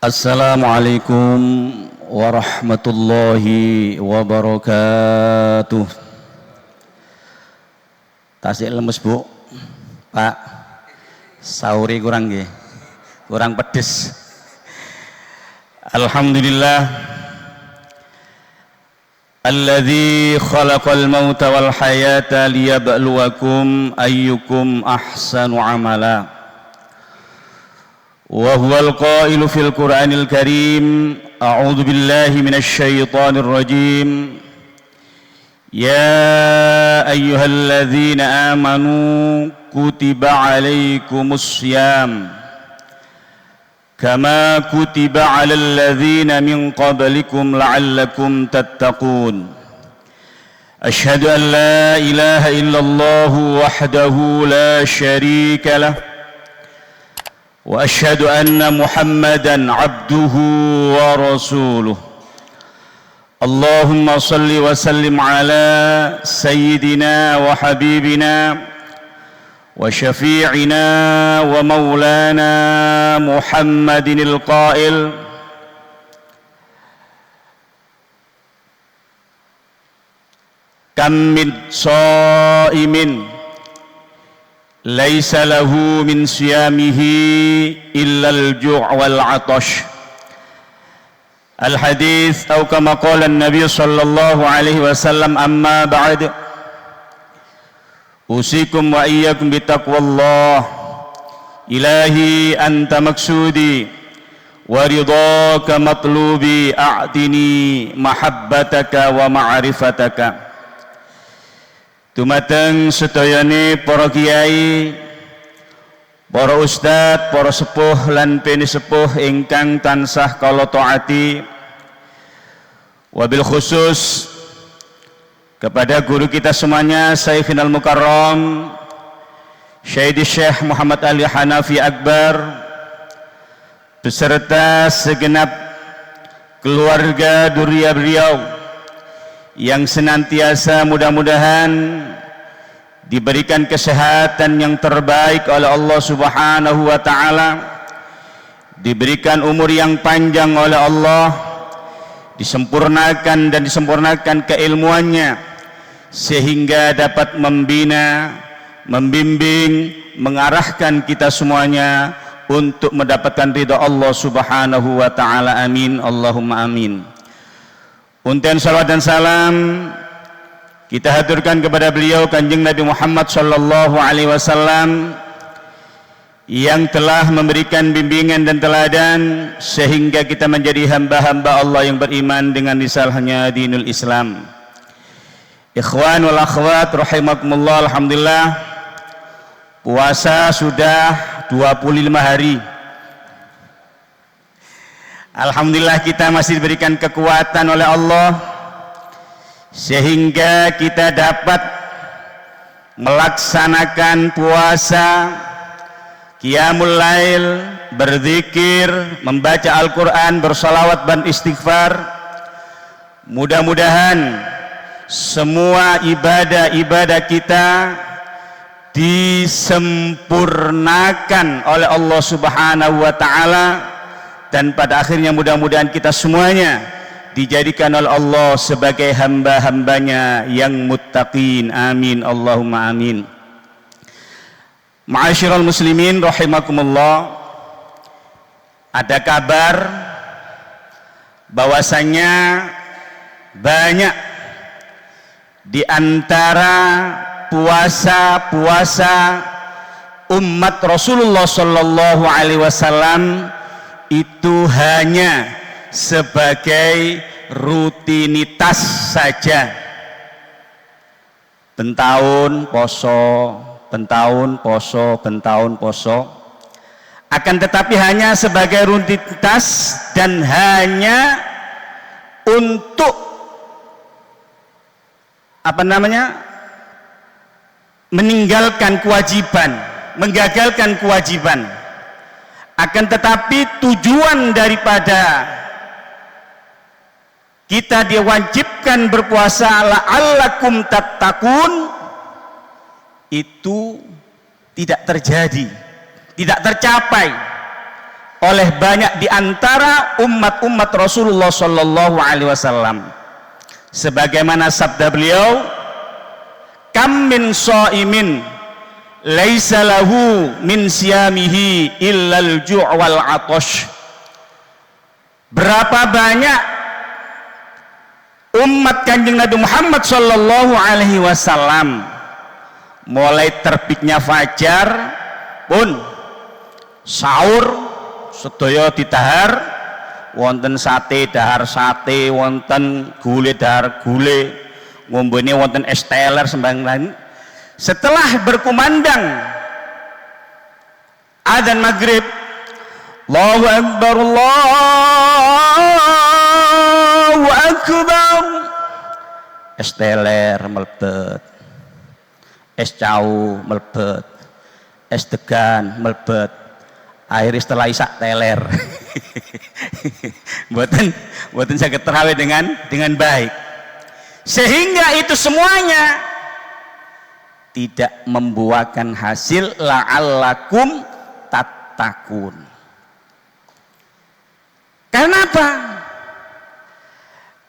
Assalamualaikum warahmatullahi wabarakatuh. Tasik lemes Bu, Pak. Sauri kurang nggih, kurang pedes. Alhamdulillah alladzi khalaqal mauta wal hayata liyabluwakum ayyukum ahsanu amala. وهو القائل في القرآن الكريم أعوذ بالله من الشيطان الرجيم يا أيها الذين آمنوا كتب عليكم الصيام كما كتب على الذين من قبلكم لعلكم تتقون أشهد أن لا إله إلا الله وحده لا شريك له وأشهد أن محمدًا عبده ورسوله اللهم صل وسلم على سيدنا وحبيبنا وشفيعنا ومولانا محمد القائل كم من صائم ليس له من صيامه إلا الجوع والعطش الحديث أو كما قال النبي صلى الله عليه وسلم أما بعد أوصيكم وإياكم بتقوى الله إلهي أنت مقصودي ورضاك مطلوبي أعطني محبتك ومعرفتك. Dumateng sedayane para kiai, para ustad, para sepuh lan peni sepuh ingkang tansah kala taati, wabil khusus kepada guru kita semuanya Sayyidina Al-Mukarram Syekh Syekh Muhammad Ali Hanafi Akbar beserta segenap keluarga duriyah beliau yang senantiasa mudah-mudahan diberikan kesehatan yang terbaik oleh Allah Subhanahu wa taala, diberikan umur yang panjang oleh Allah, disempurnakan keilmuannya sehingga dapat membina, membimbing, mengarahkan kita semuanya untuk mendapatkan ridha Allah Subhanahu wa taala. Amin, Allahumma amin. Unten salawat dan salam kita haturkan kepada beliau Kanjeng Nabi Muhammad sallallahu alaihi wasallam yang telah memberikan bimbingan dan teladan sehingga kita menjadi hamba-hamba Allah yang beriman dengan risalahnya dinul Islam. Ikhwan wal akhwat rahimakumullah, alhamdulillah puasa sudah 25 hari. Alhamdulillah kita masih diberikan kekuatan oleh Allah sehingga kita dapat melaksanakan puasa, qiyamul lail, berzikir, membaca Al-Quran, bersalawat dan istighfar. Mudah-mudahan semua ibadah-ibadah kita disempurnakan oleh Allah Subhanahu wa taala, dan pada akhirnya mudah-mudahan kita semuanya dijadikan oleh Allah sebagai hamba-hambanya yang muttaqin. Amin, Allahumma amin. Ma'asyiral muslimin rahimakumullah, ada kabar bahwasanya banyak di antara puasa-puasa umat Rasulullah sallallahu alaihi wasallam itu hanya sebagai rutinitas saja. Bentahun poso, bentahun poso, bentahun poso. Akan tetapi hanya sebagai rutinitas dan hanya untuk meninggalkan kewajiban, menggagalkan kewajiban. Akan tetapi tujuan daripada kita diwajibkan berpuasa la'allakum tattaqun itu tidak terjadi, tidak tercapai oleh banyak di antara umat-umat Rasulullah sallallahu alaihi wasallam. Sebagaimana sabda beliau, "Kam min shaimin laisa lahu min siyamihi illal ju' wal 'atash." Berapa banyak umat Kanjeng Nabi Muhammad sallallahu alaihi wasallam mulai terbitnya fajar pun sahur sedaya ditahar, wonten sate dahar sate, wonten gule dahar gule, ngombene wonten es teler sembarang lain. Setelah berkumandang adzan maghrib, Allahu Akbar, Allahu Akbar, es teler melebet, es cau melebet, es degan melebet. Akhirnya setelah isak teler. Buatan saya terawih dengan baik. Sehingga itu semuanya tidak membuahkan hasil la'allakum tattaqun. Karena apa?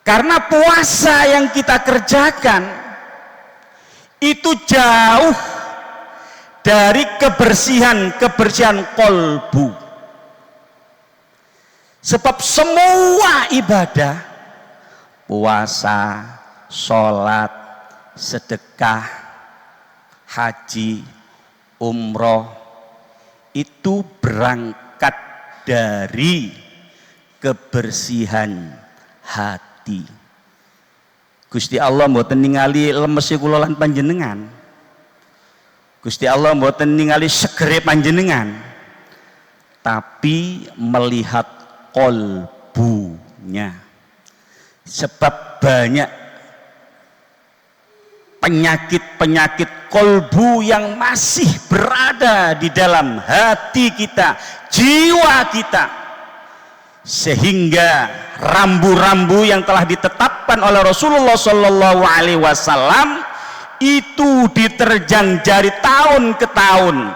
Karena puasa yang kita kerjakan itu jauh dari kebersihan kolbu. Sebab semua ibadah, puasa, sholat, sedekah, haji, umroh, itu berangkat dari kebersihan hati. Gusti Allah mboten ningali lemesi kula lan panjenengan. Gusti Allah mboten ningali segere panjenengan, tapi melihat kolbunya. Sebab banyak penyakit-penyakit kolbu yang masih berada di dalam hati kita, jiwa kita, sehingga rambu-rambu yang telah ditetapkan oleh Rasulullah Sallallahu Alaihi Wasallam itu diterjang dari tahun ke tahun,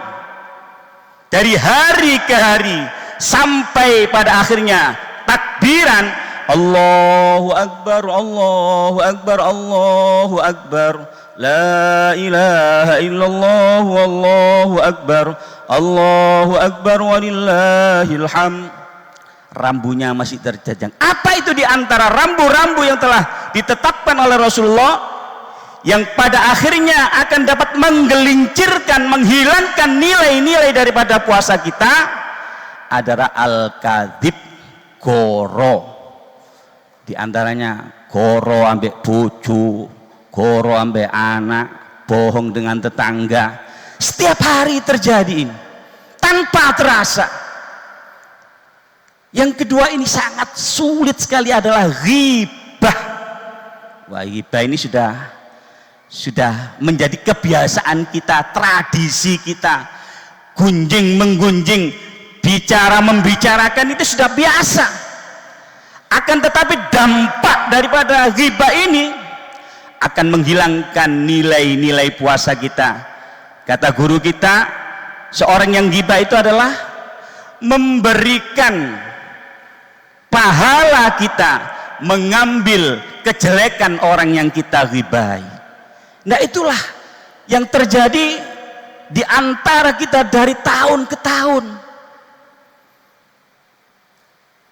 dari hari ke hari, sampai pada akhirnya takbiran Allahu Akbar, Allahu Akbar, Allahu Akbar, la ilaha illallah, Allahu Akbar, Allahu Akbar, walillahil hamd. Rambunya masih terjajang. Apa itu di antara rambu-rambu yang telah ditetapkan oleh Rasulullah yang pada akhirnya akan dapat menggelincirkan, menghilangkan nilai-nilai daripada puasa kita? Adalah al-kadzib, goro. Di antaranya goro ambek bojo, goro ambek anak, bohong dengan tetangga. Setiap hari terjadi ini tanpa terasa. Yang kedua ini sangat sulit sekali adalah ghibah. Wah, ghibah ini sudah menjadi kebiasaan kita, tradisi kita, gunjing menggunjing, bicara membicarakan, itu sudah biasa. Akan tetapi dampak daripada ghibah ini akan menghilangkan nilai-nilai puasa kita. Kata guru kita, seorang yang ghibah itu adalah memberikan pahala kita mengambil kejelekan orang yang kita ghibahi. Nah, itulah yang terjadi di antara kita dari tahun ke tahun.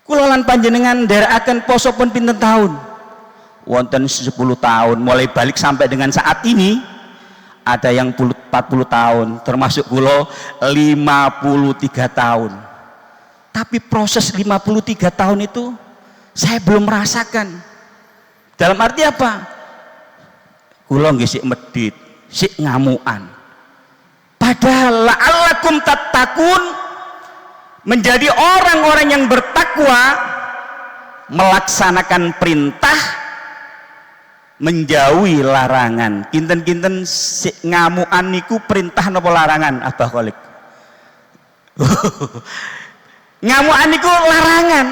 Kula lan panjenengan nderekaken poso pun pinten tahun? Wonten 10 tahun, mulai balik sampai dengan saat ini ada yang 40 tahun, termasuk kula 53 tahun. Tapi proses 53 tahun itu saya belum merasakan. Dalam arti apa? Kula nggih sik medit, sik ngamukan. Padahal la'allakum tattaqun, menjadi orang-orang yang bertakwa, melaksanakan perintah, menjauhi larangan. Kinten-kinten sik ngamukan niku perintah napa larangan, Abah Kholik? Ngamukan niku larangan.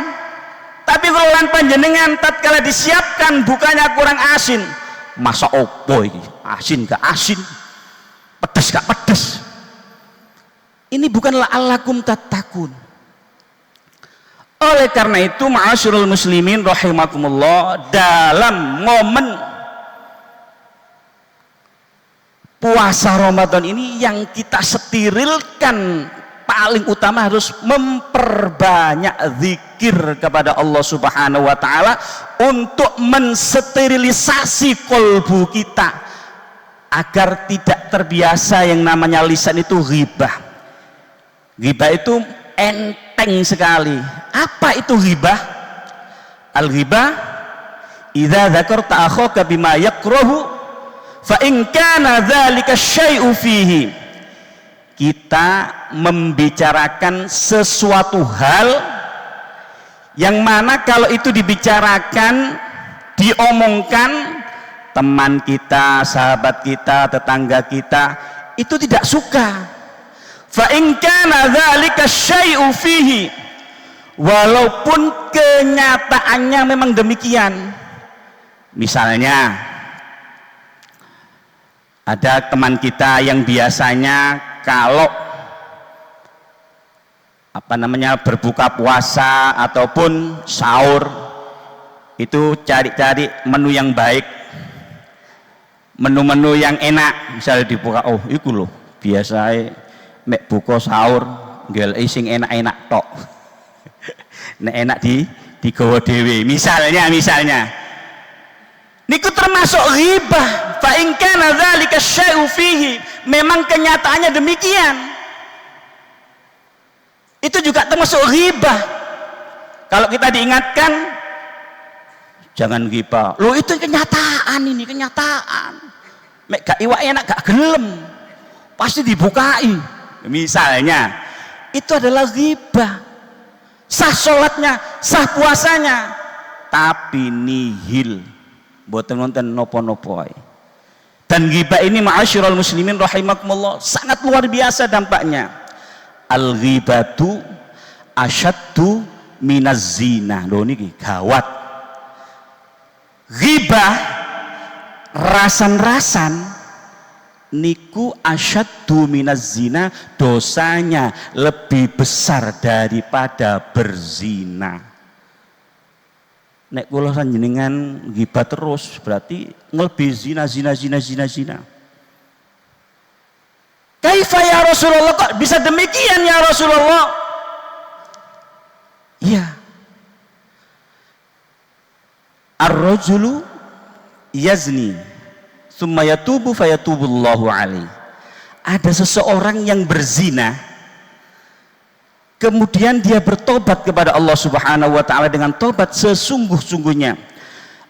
Tapi kalau lan panjenengan tatkala disiapkan bukanya kurang asin, masa opo ini? Asin gak asin, pedes gak pedes. Ini bukanlah la'allakum tattaqun. Oleh karena itu, ma'asyiral muslimin rahimakumullah, dalam momen puasa Ramadan ini yang kita sterilkan paling utama harus memperbanyak zikir kepada Allah Subhanahu wa taala untuk mensterilisasi kolbu kita agar tidak terbiasa yang namanya lisan itu ghibah. Ghibah itu enteng sekali. Apa itu ghibah? Al-ghibah idza dzakarta akhaka bima yakrahu fa in kana dzalika syai'u fihi. Kita membicarakan sesuatu hal yang mana kalau itu dibicarakan, diomongkan, teman kita, sahabat kita, tetangga kita itu tidak suka. Fa in kana dzalika syai'u fihi, walaupun kenyataannya memang demikian. Misalnya ada teman kita yang biasanya kalau berbuka puasa ataupun sahur itu cari-cari menu yang baik, menu-menu yang enak. Misalnya dibuka, oh iku loh biasa mek buka sahur ngel sing enak-enak tok. Nek enak digawa dhewe. Misalnya niku termasuk ghibah. Fa in kana dzalika syai'u fihi, memang kenyataannya demikian. Itu juga termasuk ghibah. Kalau kita diingatkan jangan ghibah. Loh itu kenyataan, ini kenyataan. Mek gak iwak enak gak gelem, pasti dibukai. Misalnya itu adalah ghibah. Sah sholatnya, sah puasanya, tapi nihil, mboten wonten napa-napa. Dan ghibah ini ma'asyiral muslimin rahimakumullah sangat luar biasa dampaknya. Al-ghibatu asyaddu minaz zina. Lho niki gawat. Ghibah rasan-rasan niku asyaddu minaz zina, dosanya lebih besar daripada berzina. Nek kula panjenengan ghibah terus berarti ngelebi zina. Kaifa ya Rasulullah, kok bisa demikian ya Rasulullah? Iya. Ar-rajulu yazni tsumma yatubu fayatubullahu alaihi. Ada seseorang yang berzina, kemudian dia bertobat kepada Allah Subhanahu wa taala dengan tobat sesungguh-sungguhnya.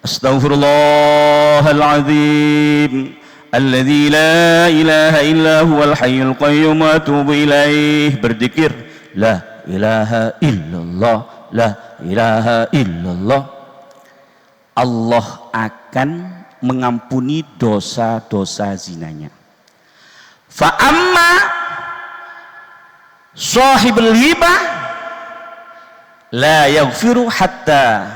Astaghfirullahaladzim alladzi la ilaha illa huwal hayyul qayyum wa atubu ilaih. Berzikir la ilaha illallah, la ilaha illallah. Allah akan mengampuni dosa-dosa zinanya. Fa amma sahibul ghibah la yaghfiru hatta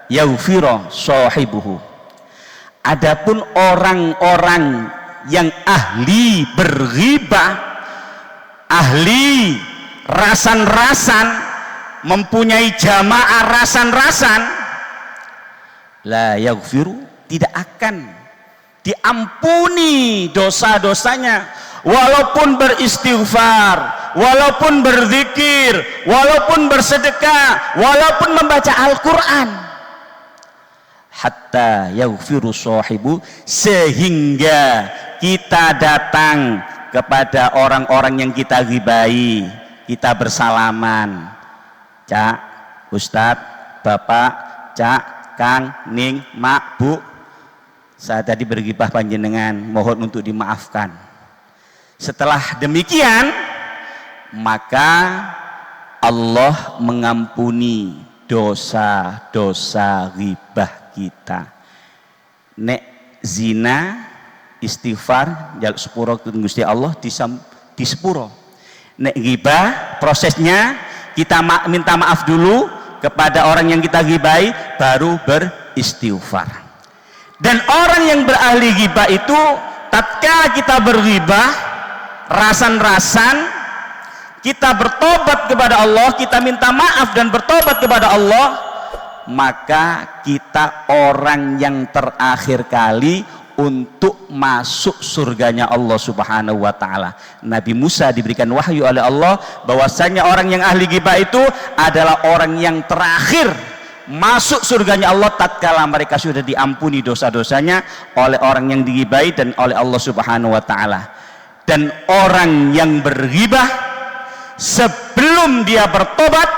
yaghfira sahibuhu. Adapun orang-orang yang ahli berghibah, ahli rasan-rasan, mempunyai jamaah rasan-rasan, la yaghfiru, tidak akan diampuni dosa-dosanya, walaupun beristighfar, walaupun berzikir, walaupun bersedekah, walaupun membaca Al-Quran. Hatta yaghfiru sahibu, sehingga kita datang kepada orang-orang yang kita ghibahi, kita bersalaman. Cak, Ustadz, Bapak, Cak, Kang, Ning, Mak, Bu, saya tadi berghibah panjenengan, mohon untuk dimaafkan. Setelah demikian, maka Allah mengampuni dosa-dosa ghibah kita. Nek zina istighfar jaluk sepuro Gusti Allah di sepuro. Nek ghibah prosesnya kita minta maaf dulu kepada orang yang kita ghibahi, baru beristighfar. Dan orang yang berahli ghibah itu tatkala kita berghibah rasan-rasan, kita bertobat kepada Allah, kita minta maaf dan bertobat kepada Allah, maka kita orang yang terakhir kali untuk masuk surganya Allah Subhanahu wa ta'ala. Nabi Musa diberikan wahyu oleh Allah bahwasanya orang yang ahli ghibah itu adalah orang yang terakhir masuk surganya Allah tatkala mereka sudah diampuni dosa-dosanya oleh orang yang dighibahi dan oleh Allah Subhanahu wa ta'ala. Dan orang yang berghibah sebelum dia bertobat,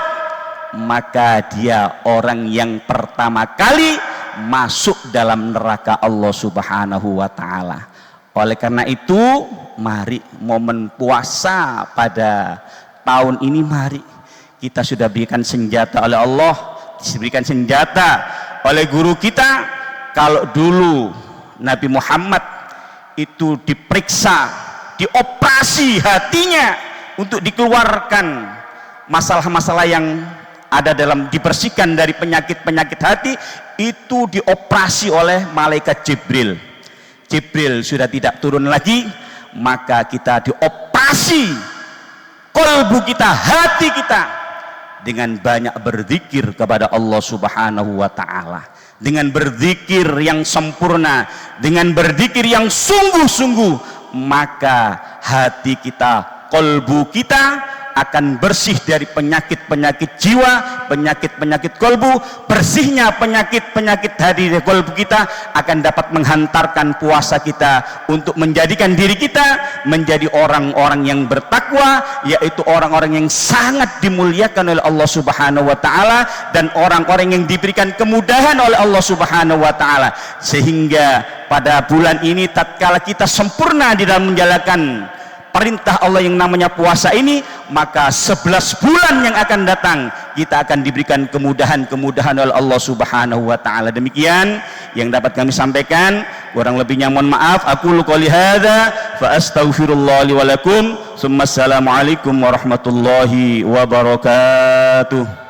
maka dia orang yang pertama kali masuk dalam neraka Allah Subhanahu wa ta'ala. Oleh karena itu, mari momen puasa pada tahun ini, mari kita sudah berikan senjata oleh Allah, diberikan senjata oleh guru kita. Kalau dulu Nabi Muhammad itu diperiksa, dioperasi hatinya untuk dikeluarkan masalah-masalah yang ada dalam, dibersihkan dari penyakit-penyakit hati, itu dioperasi oleh malaikat Jibril. Jibril sudah tidak turun lagi, maka kita dioperasi kolbu kita, hati kita, dengan banyak berzikir kepada Allah Subhanahu wa ta'ala, dengan berzikir yang sempurna, dengan berzikir yang sungguh-sungguh, maka hati kita, kolbu kita akan bersih dari penyakit-penyakit jiwa, penyakit-penyakit kolbu. Bersihnya penyakit-penyakit hati di kolbu kita akan dapat menghantarkan puasa kita untuk menjadikan diri kita menjadi orang-orang yang bertakwa, yaitu orang-orang yang sangat dimuliakan oleh Allah Subhanahu wa ta'ala, dan orang-orang yang diberikan kemudahan oleh Allah Subhanahu wa ta'ala. Sehingga pada bulan ini tatkala kita sempurna di dalam menjalankan perintah Allah yang namanya puasa ini, maka 11 bulan yang akan datang kita akan diberikan kemudahan-kemudahan oleh Allah Subhanahu wa ta'ala. Demikian yang dapat kami sampaikan, kurang lebihnya mohon maaf. Aqulu qouli hadza fa astaghfirullah li wa lakum. Assalamualaikum warahmatullahi wabarakatuh.